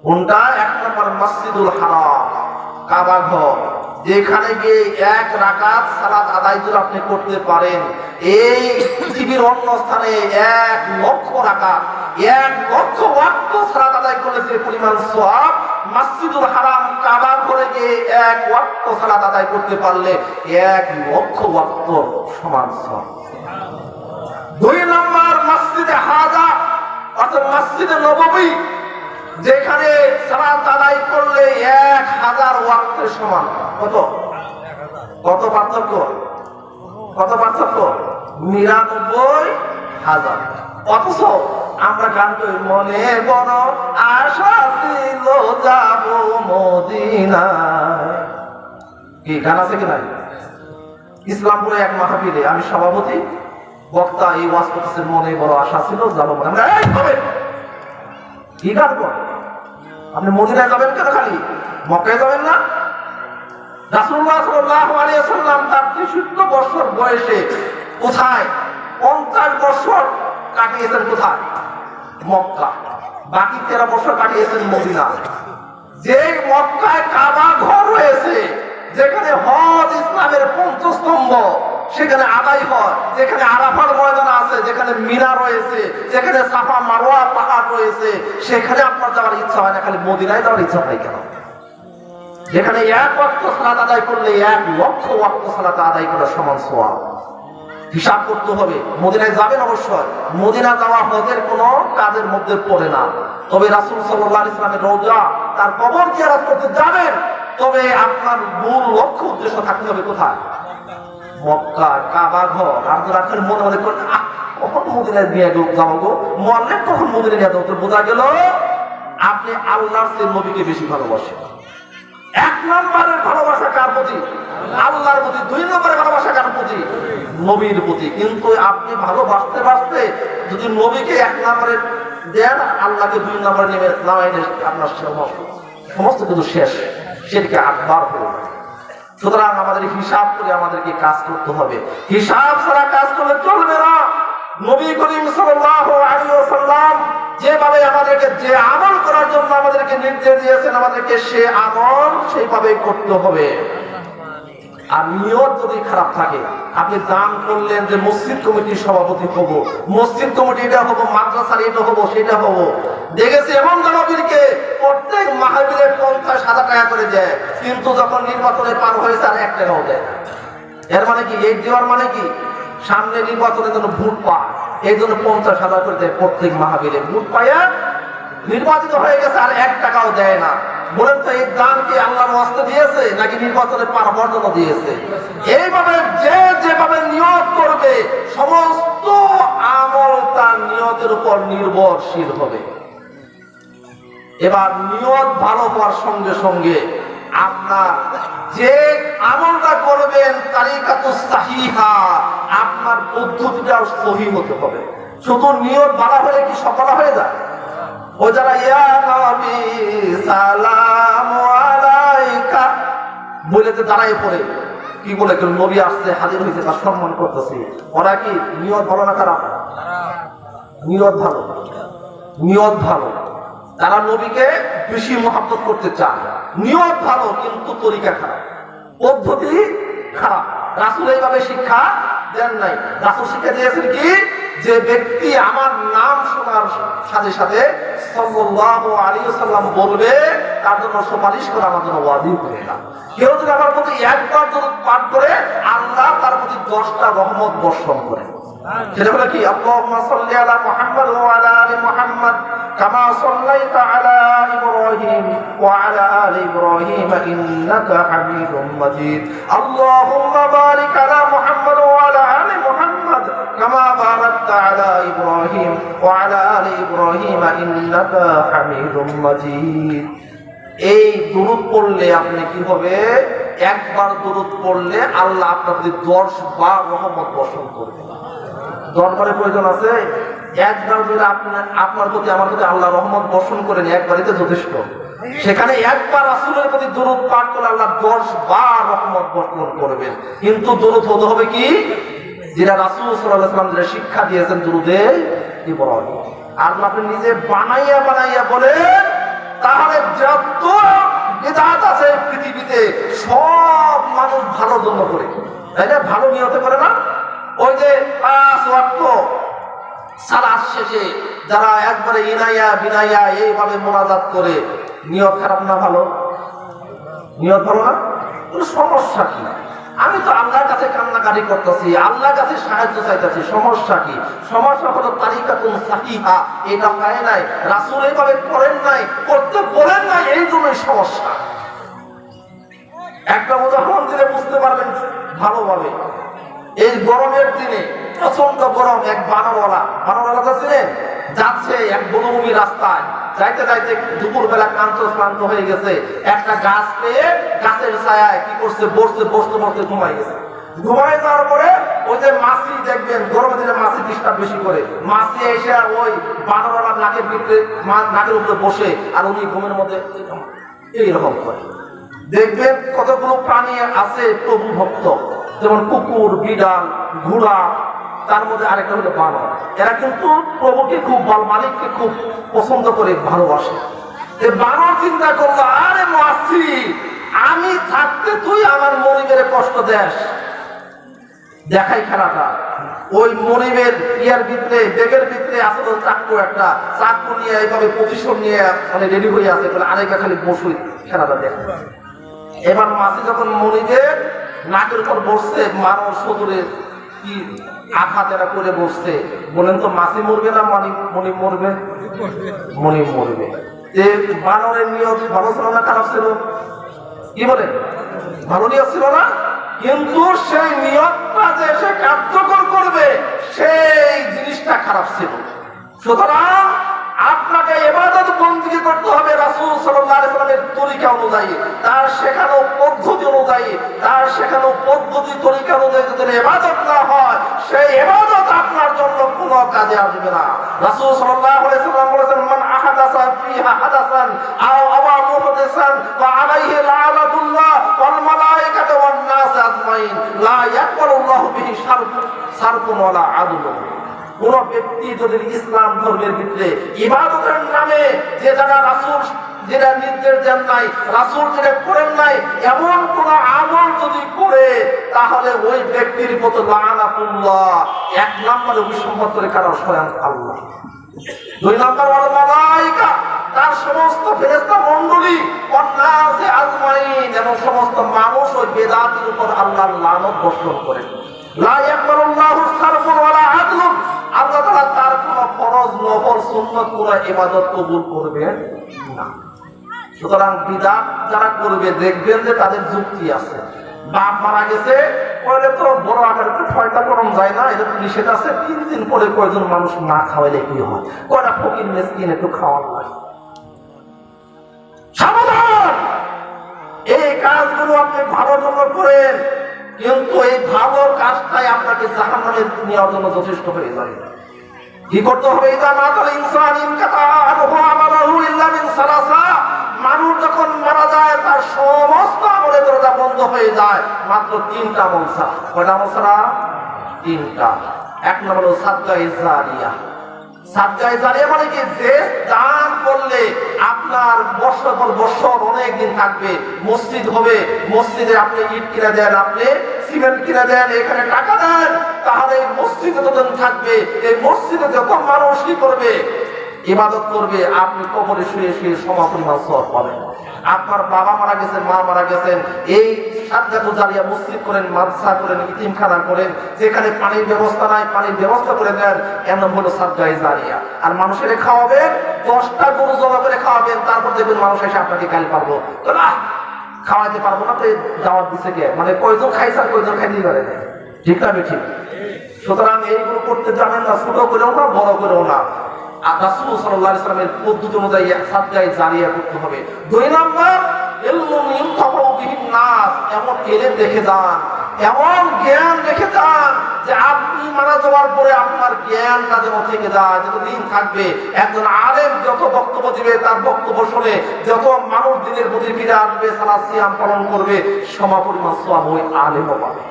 কোনটা? 1 নম্বর মসজিদুল হারাম, কাবা ঘর, যেখানে গিয়ে 1 রাকাত সালাত আদায় করে আপনি করতে পারেন, এই পৃথিবীর অন্য স্থানে 1 লক্ষ রাকাত, 1 লক্ষ ওয়াক্ত সালাত আদায় করলে যে পরিমাণ সওয়াব, মসজিদুল হারাম কাবা ঘরে গিয়ে 1 ওয়াক্ত সালাত আদায় করতে পারলে 1 লক্ষ ওয়াক্ত সমান সওয়াব। 2 নম্বর মসজিদে হাজা অর্থাৎ মসজিদে নববী, যেখানে সালাত আদায় করলে 1000 ওয়াক্তের সমান। কত? কত পার্থক্য? কত পার্থক্য? 99,000। অথচ আমরা গান করি মনে বড় আশা ছিল যাব মদিনায়। কি গান আছে কি নাই? ইসলামপুরে এক মাহফিলে আমি সভাপতি, বক্তা এই ওয়াজ করতেছেন মনে বড় আশা ছিল যাব মদিনায়। কি গান করেন আপনি? মদিনায় যাবেন কেন? খালি মক্কায় যাবেন না? রাসূলুল্লাহ সাল্লাল্লাহু আলাইহি ওয়াসাল্লাম তার 63 বছর বয়সে কোথায় 50 বছর কাটিয়েছেন? কোথায়? মক্কা। বাকি 13 বছর কাটিয়েছেন মদিনা। যে মক্কায় কাবা ঘর রয়েছে, যেখানে হজ ইসলামের 5 স্তম্ভ সেখানে আদায় হয়, যেখানে আরাফার ময়দান আছে, যেখানে মিনা রয়েছে, যেখানে সাফা মারওয়া পাহাড় রয়েছে, সেখানে আপনার যাওয়ার ইচ্ছা হয় না, খালি মদিনায় যাওয়ার ইচ্ছা হয় কেন? যেখানে 1 ওয়াক্ত সালাত আদায় করলে 1 লক্ষ ওয়াক্ত সালাত আদায় করার সমান সওয়াব। হিসাব করতে হবে। মদিনায় যাবেন অবশ্যই, মদিনা যাওয়া হজের কোনো কাজের মধ্যে পড়ে না। তবে রাসূল সাল্লাল্লাহু আলাইহি ওয়াসাল্লামের রওজা, তার কবর জিয়ারত করতে যাবেন, তবে আপনার মূল লক্ষ্য উদ্দেশ্য থাকতে হবে কোথায়? মক্কা, কাবা ঘর। আর যারা মনে মনে করেন কখন মদিনায় নিয়ে যাবো গো, মরলে কখন মদিনায় নিয়ে যাবো, বোঝা গেল আপনি আল্লাহর চেয়ে নবীকে বেশি ভালোবাসেন। 1 নম্বরের ভালোবাসা কার প্রতি? আল্লাহর প্রতি। 2 নম্বরের ভালোবাসা কার প্রতি? নবীর প্রতি। কিন্তু আপনি ভালোবাসতে বাসতে যদি নবীকে 1 নম্বরে দেন, আল্লাহকে 2 নম্বরে নেমে নামাইলে আপনার সমস্ত কিছু শেষ, সেদিকে আকবার হয়ে যাবে। সুতরাং আমাদের হিসাব করে আমাদেরকে কাজ করতে হবে। হিসাব ছাড়া কাজ করলে চলবে না। নবী করিম সাল্লাল্লাহু আলাইহি ওয়াসাল্লাম যেভাবে আমাদেরকে যে আমল করার জন্য আমাদেরকে নির্দেশ দিয়েছেন, আমাদেরকে সে আমল সেইভাবে করতে হবে। আর নিয়ত যদি খারাপ থাকে, আপনি দান করলেন যে মসজিদ কমিটির সভাপতি হব, মসজিদ কমিটি এটা হবো, মাদ্রাসার এটা হবো, সেটা হবো। দেখেছি এমন জনগণকে প্রত্যেক মাহফিলে 50,000 টাকা করে দেয়, কিন্তু যখন নির্বাচনে পার হয়েছে আর 1 টাকাও দেয়। এর মানে কি? এই দেওয়ার মানে কি? সামনে নির্বাচনের জন্য ভোট পায়, এই জন্য 50,000 করে দেয় প্রত্যেক মাহফিলে। ভোট পাইয়া নির্বাচিত হয়ে গেছে আর 1 টাকাও দেয় না। বলেন তো এই দান কি আল্লাহর ওয়াস্তে দিয়েছে নাকি নির্বাচনে পার হওয়ার জন্য দিয়েছে? এইভাবে যে যেভাবে নিয়ত করবে, সমস্ত আমল তার নিয়তের উপর নির্ভরশীল হবে। এবার নিয়ত ভালো হওয়ার সঙ্গে সঙ্গে আপনার যে আমলটা করবেন তারিকাতুস সাহিহা, আপনার পদ্ধতিটাও সহি হতে হবে। শুধু নিয়ত ভালো হলে কি সফল হয়ে যায়? ও যারা ইয়া নবী সালামু আলাইকা বলেতে দাঁড়ায় পড়ে কি বলে, কেউ নবী আসছে, হাজির হয়েছে, তার সম্মান করতেছে, ওরা কি নিয়ত ভালো না খারাপ? নিয়ত ভালো, নিয়ত ভালো। তারা নবীকে বেশি মহব্বত করতে চায়, নিয়ত ভালো, কিন্তু তরিকা খারাপ, পদ্ধতি খারাপ। রাসূল এইভাবে শিক্ষা দেন নাই। রাসূল শিক্ষা দিয়েছেন কি, যে ব্যক্তি আমার নাম শোনার সাথে সাথে সাল্লাল্লাহু আলাইহি ওয়াসাল্লাম বলবে, তার জন্য সুপারিশ করা আমার জন্য ওয়াজিব হয়ে গেল। কেউ যদি আমার প্রতি 1 বার দরুদ পাঠ করে, আল্লাহ তার প্রতি 10টা রহমত বর্ষণ করে। সেটা হলো কি? আল্লাহুম্মা সাল্লি আলা মুহাম্মাদ ওয়া আলা আলি মুহাম্মাদ কামা সাল্লাইতা আলা ইব্রাহিম ওয়া আলা আলি ইব্রাহিম ইন্নাকা হামিদুম মাজিদ। আল্লাহুম্মা বারিক আলা মুহাম্মাদ ওয়া আলা আলি মুহাম্মাদ কামা বারাকতা আলা ইব্রাহিম ওয়া আলা আলি ইব্রাহিম ইন্নাকা হামিদুম মাজিদ। এই দুরূদ পড়লে আপনি কি হবে? 1 বার দুরূদ পড়লে আল্লাহ আপনার প্রতি 10 বার রহমত বর্ষণ করবে। 10 বারের প্রয়োজন আছে? 1 বার যদি আপনার প্রতি আমার প্রতি আল্লাহ রহমত বর্ষণ করেন, 1 বারই যথেষ্ট। সেখানে 1 বার রাসূলের প্রতি দরুদ পাঠ করলে আল্লাহ 10 বার রহমত বর্ষণ করবেন। কিন্তু দরুদ হতে হবে কি? যেটা রাসূল সাল্লাল্লাহু আলাইহি ওয়াসাল্লাম যেটা শিক্ষা দিয়েছেন, দরুদে ইব্রাহিম। আর আপনি নিজে বানাইয়া বানাইয়া বলেন, তাহলে যত বিদআত আছে পৃথিবীতে সব মানুষ ভালোর জন্য করে, তাই না? ভালো নিয়তে করে না? ওই যে 5 ওয়াক্ত সালাত শেষে যারা একবারে ইনাইয়া বিনাইয়া এইভাবে মোনাজাত করে, নিয়ত খারাপ না ভালো? নিয়ত ভালো না? কোনো সমস্যা কি? আমি তো আল্লাহর কাছে কান্নাকাটি করতেছি, আল্লাহর কাছে সাহায্য চাইতেছি, সমস্যা কি? সমস্যা হলো তারিকাতুন সাহিহা, এটা হয় নাই, রাসূল এইভাবে করেন নাই, করতে বলেন নাই, এই জন্যই সমস্যা। একটা উদাহরণ দিলে বুঝতে পারবেন ভালোভাবে। এই গরমের দিনে প্রচন্ড গরম। এক বানরওয়ালা ছিলেন, যাচ্ছে এক বনভূমি রাস্তায়, যাইতে যাইতে দুপুরবেলা ক্লান্ত হয়ে গেছে, একটা গাছ পেয়ে গাছের ছায়ায় কি করছে, বসতে ঘুমাই গেছে। ঘুমাই যাওয়ার পরে ওই যে মাছি, দেখবেন গরমের দিনে মাছি ডিস্টার্ব বেশি করে, মাছি এসে ওই বানরওয়ালা নাকের উপরে বসে, আর উনি ঘুমের মধ্যে এইরকম করে। দেখবেন কতগুলো প্রাণী আছে প্রভু ভক্ত, যেমন কুকুর, বিড়াল, ঘোড়া, তার মধ্যে আরেকটা হলো বানর। এরা কিন্তু প্রভুকে খুব, মালিককে খুব পছন্দ করে, ভালোবাসে। বানর চিন্তা করলো, আরে মাছি, আমি থাকতে তুই আমার মনিবের কষ্ট দেস, দেখাই খেলাটা। ওই মনিবের ইয়ার ভিতরে, বেগের ভিতরে আসলে চাকু নিয়ে এইভাবে পজিশন নিয়ে মানে রেডি হয়ে আছে, আরেকা খালি বসুই খেলাটা দেখ। এবার মাছি যখন মনিবের নাকের উপর বসছে, মানব সদরে কি আঘাত এরা করে বসছে, বলেন তো মাছি মরবে না মনিব মরবে? মনিব মরবে। বানরের নিয়ত ভালো ছিল না খারাপ ছিল? কি বলে? ভালো নিয়ত ছিল না, কিন্তু সেই নিয়তটা যে সে কার্যকর করবে সেই জিনিসটা খারাপ ছিল। সুতরাং আপনাকে ইবাদত বন্দেগী করতে হবে রাসূল সাল্লাল্লাহু আলাইহি ওয়াসাল্লামের তরিকা অনুযায়ী, তার শেখানো পদ্ধতি অনুযায়ী, তরিকা অনুযায়ী যদি ইবাদত না হয়, সেই ইবাদত আপনার জন্য কোনো কাজে আসবে না। রাসূল সাল্লাল্লাহু আলাইহি ওয়াসাল্লাম বলেছেন, মান আহাদাসা ফিহা হাদাসান আও আবা মুহদাসান ওয়া আলাইহি লা'নাতুল্লাহ ওয়াল মালায়েকাতু ওয়ান নাস আজমাইন লা ইয়াকবালুল্লাহু বিহি সারফুন ওয়ালা আদলুন। কোন ব্যক্তি যদি ইসলাম ধর্মের ভিতরে ইবাদতের নামে যে যারা রাসূল যেটা নির্দেশ দেন নাই, রাসূল যেটা করেন নাই, এমন কোন আমল যদি করে, তাহলে ওই ব্যক্তির মতো লানাতুল্লাহ, এক নম্বরে অভিসম্পাদ করে কারণ স্বয়ং আল্লাহ, দুই নম্বর ওয়াল মালায়েকা, তার সমস্ত ফেরেশতা মণ্ডলী, ওয়ান নাস আজমাইন, এবং সমস্ত মানুষ ওই বেদাতের উপর আল্লাহর লানত বর্ষণ করে। লা ইয়াকবালুল্লাহু সারফুন ওয়ালা আদলুন, আল্লাহ তাআলা তার কোন ফরজ, নফল, সুন্নাত কোন ইবাদত কবুল করবেন না। সুতরাং বিদআত যারা করবে, দেখবেন যে তাদের যুক্তি আছে। বাপ মারা গেছে, কইলে তো বড় আকারে ছয়টা করণ যায় না, এটা তো নিষেধ আছে। 3 দিন পরে কয়জন মানুষ না খাওয়াইলে কি হয়? কয়টা ফকির মিসকিন একটু খাওয়ার লাগে। সাবধান, এই কাজগুলো আপনি ভালোর জন্য করেন, কিন্তু এই ভালো কাজটাই আপনাকে জাহান্নামে নেওয়ার জন্য যথেষ্ট হয়ে যায়। কি করতে হবে? মানুষ যখন মারা যায়, তার সমস্ত আমলের দরজা বন্ধ হয়ে যায়, মাত্র 3টা আমল ছাড়া। কয়টা আমল ছাড়া? 3টা। এক নম্বর হলো সাদকায়ে জারিয়া। সাদকায়ে জারিয়া মানে কি? যে দান করলে আপনার বছর পর বছর অনেক দিন থাকবে। মসজিদ হবে, মসজিদে আপনি ইট কিনে দেন, আপনি সিমেন্ট কিনে দেন, এখানে টাকা দেন, তাহলে এই মসজিদে যতদিন থাকবে, এই মসজিদে যত মানুষ কি করবে? ইবাদত করবে, আপনি কবরে শুয়ে শুয়ে সমপরিমাণ সওয়াব পাবেন। আপনার বাবা মারা গেছেন, মা মারা গেছেন, এই সাদকায়ে জারিয়া মসজিদ করেন, মাদ্রাসা করেন, ইতিমখানা করেন, যেখানে পানির ব্যবস্থা নাই, পানির ব্যবস্থা করে দেন, এর নাম হলো সাদকায়ে জারিয়া। আর মানুষের খাওয়াবেন, 10টা গরু জমা করে খাওয়াবেন, তারপর দেখবেন মানুষ এসে আপনাকে গালি পারবো, না খাওয়াইতে পারবো না, তো দাওয়াত দিচ্ছে কে, মানে কয়জন খাইছে আর কয়জন খাইতেই পারে না। ঠিক না ঠিক? সুতরাং এইগুলো করতে জানেন না, ছোট করেও না, বড় করেও না। রাসূল সাল্লাল্লাহু আলাইহি ওয়াসাল্লামের পদ্ধতি অনুযায়ী সাদকায়ে জারিয়া করতে হবে। 2 নম্বর, ইলমুন ইনতাফাউ বিহিন নাস, এমন এলেম রেখে যান, এমন জ্ঞান রেখে যান যে আপনি মারা যাওয়ার পরে আপনার জ্ঞানটা যেন থেকে যায়, যতদিন থাকবে। একজন আলেম যত বক্তব্য দিবে, তার বক্তব্য শুনে যত মানুষ দিনের প্রতি ফিরে আসবে, সালাত সিয়াম পালন করবে, সমপরিমাণ সওয়াব ওই আলেমও পাবে।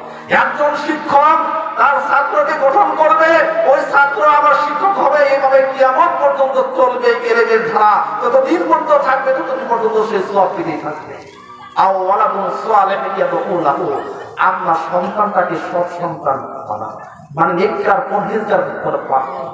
একজন শিক্ষক তার ছাত্রকে গঠন করবে, ওই ছাত্র আবার শিক্ষক হবে, এইভাবে কিয়ামত পর্যন্ত চলবে এলেমের ধারা। যতদিন পর্যন্ত থাকবে, ততদিন পর্যন্ত সে সওয়াব পেতেই থাকবে। আও ওয়ালাদুন সালিহুন ইয়াদউ লাহু, আপনার সন্তানটাকে সৎ সন্তান বানান, মানে নেককার পরহেজগার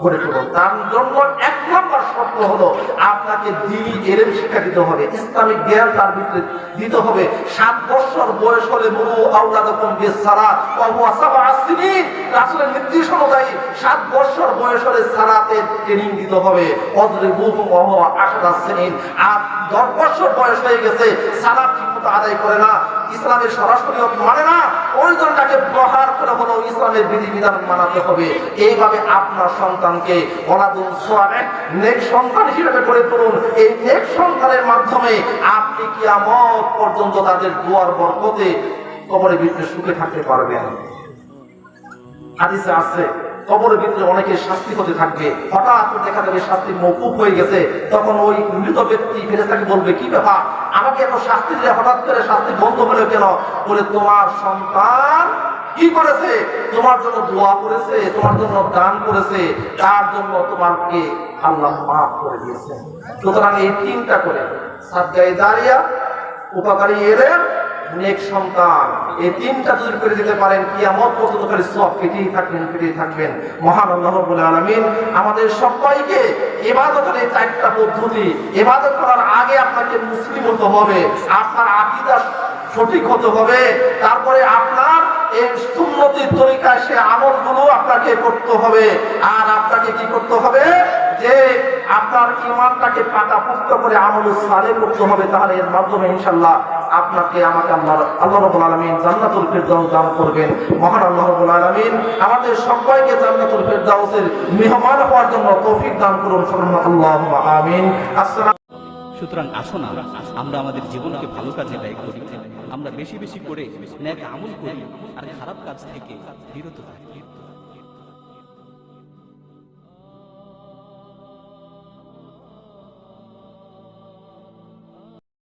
করে তুলুন। তার জন্য 1 নম্বর শর্ত হলো আপনাকে দ্বীনি ইলম শিক্ষা দিতে হবে, ইসলামিক জ্ঞান তার ভিতরে দিতে হবে। 7 বছর বয়স হলে মুরু আওলাদাকুম বিসসালাত ওয়া হুয়া 7 সিনিন, রাসূলের নির্দেশ অনুযায়ী 7 বছর বয়স হলে সালাতে ট্রেনিং দিতে হবে। অযরিবুহু ওয়া হুয়া 10 সিনিন, আর 10 বছর বয়স হয়ে গেছে, সালাত ঠিকমতো আদায় করে না, ইসলামের সরাসরি মানে না, ওইজনটাকে প্রহার করে হলো ইসলামের বিধিবিধান মানাতে হবে। এইভাবে আপনার সন্তানকে ওয়ালাদুন সালেহ নেক সন্তান হিসেবে করে তুলুন। এই নেক সন্তানের মাধ্যমে আপনি কিয়ামত পর্যন্ত তাদের দুয়ার বরকতে কবরের ভিতরে সুখে থাকতে পারবেন। হাদিসে আছে কবরের ভিতরে অনেকের শাস্তি হতে থাকবে, হঠাৎ করে দেখা যাবে শাস্তি মওকুফ হয়ে গেছে। তখন ওই মৃত ব্যক্তি ফেরেশতাকে বলবে, কি ব্যাপার, আমাকে এত শাস্তি দিলে হঠাৎ করে শাস্তি বন্ধ হলো কেন? বলে, তোমার সন্তান কি করেছে? তোমার জন্য দোয়া করেছে, তোমার জন্য দান করেছে, তার জন্য তোমাকে আল্লাহ মাফ করে দিয়েছেন। সুতরাং এই তিনটা করে সাদকায়ে জারিয়া, উপকারী এলেম, নেক সন্তান, এই তিনটা যদি করে দিতে পারেন কিয়ামত পর্যন্ত করে সওয়াব পেতেই থাকবেন। মহান আল্লাহ রাব্বুল আলামিন আমাদের সবাইকে ইবাদতের এই চারটা পদ্ধতি, ইবাদত করার আগে আপনাকে মুসলিম হতে হবে, আপনার আকীদা সঠিক হতে হবে, তারপরে আপনার এই সুন্নতির তরিকায় সে আমলগুলো আপনাকে করতে হবে। আর আপনাকে কি করতে হবে? যে আপনার ঈমানটাকে পাকাপোক্ত করে আমলুস সালেহ করতে হবে। তাহলে এর মাধ্যমে ইনশাআল্লাহ আপনাকে আমাকে আল্লাহ রাব্বুল আলামিন জান্নাতুল ফিরদাউস দান করবেন। মহান আল্লাহ রাব্বুল আলামিন আমাদের সবাইকে জান্নাতুল ফিরদাউসের মেহমান হওয়ার জন্য তৌফিক দান করুন। আল্লাহুম্মা আমিন। আসসালামু। সুতরাং আসুন আমরা আমাদের জীবনকে ভালো কাজে ব্যয় করি, আমরা বেশি বেশি করে নেক আমল করি আর খারাপ কাজ থেকে বিরত থাকি।